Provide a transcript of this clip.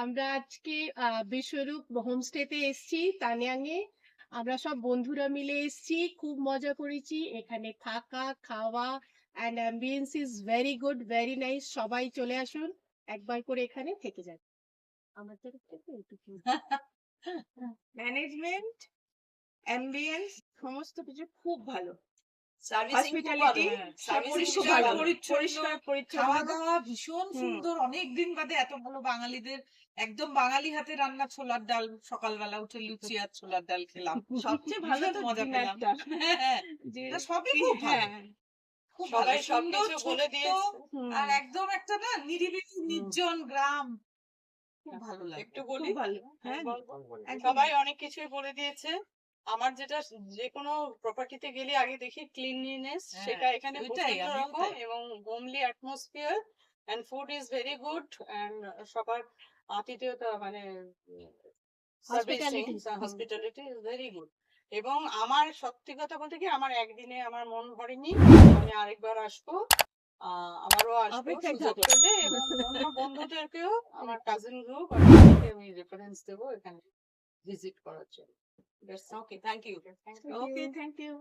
আমরা আজকে বিশ্বরূপ হোমস্টেতে এসেছি তানয়াং এ। আমরা সব বন্ধুরা মিলে এসেছি, খুব মজা করেছি। এখানে থাকা, খাওয়া and ambience is very good, very nice. সবাই চলে আসুন, একবার করে এখানে থেকে যান। আমার তরফ থেকে এইটুকু। ম্যানেজমেন্ট, অ্যাম্বিয়েন্স সমস্ত কিছু খুব ভালো। সার্ভিসিং খুব ভালো, হসপিটালিটি হ্যাঁ। সব সার্ভিসিং খুব পরিষ্কার ভালো। পরিচ্ছন্ন, খাওয়া পরিচ্ছন্ন। দাওয়া ভীষণ সুন্দর, অনেকদিন বাদে এত ভালো বাঙালিদের একদম বাঙালি হাতে রান্না ছোলার ডাল, সকালবেলা উঠে লুচি আর ছোলার ডাল খেলাম। সবচেয়ে ভালো ভীষণ তো মজা পেলাম। ডিনারটা। হ্যাঁ, যে এটা সবই খুব ভালো। হ্যাঁ, খুব ভালো, সবাই সুন্দর, সবকিছু বলে ছোট্ট, দিয়েছে। আর একদম একটা না নিরিবিলি নির্জন গ্রাম। খুব ভালো লাগে। একটু খুব বলি, ভালো। হ্যাঁ, একদম। সবাই অনেক কিছুই বলে দিয়েছে। আমার যেটা যে কোনো প্রপার্টিতে গেলে আগে দেখি ক্লিনলিনেস, হ্যাঁ, সেটা এখানে ওইটাই, প্রচন্ড আমিও রকম, তাই। এবং homely atmosphere and food is very good and সবার আতিথেয়তা মানে Hospitality. Hospitality is very good. এবং আমার সত্যি কথা বলতে কি, আমার একদিনে আমার মন ভরেনি, আমি আরেকবার আসবো, আবারও আসবো অপেক্ষায় সুযোগ থাকো। পেলে, এবং অন্য বন্ধুদেরকেও, আমার কাজিন গ্রুপ আমি রেফারেন্স দেবো এখানে ভিজিট করার জন্য। Okay, thank you. Okay, thank you.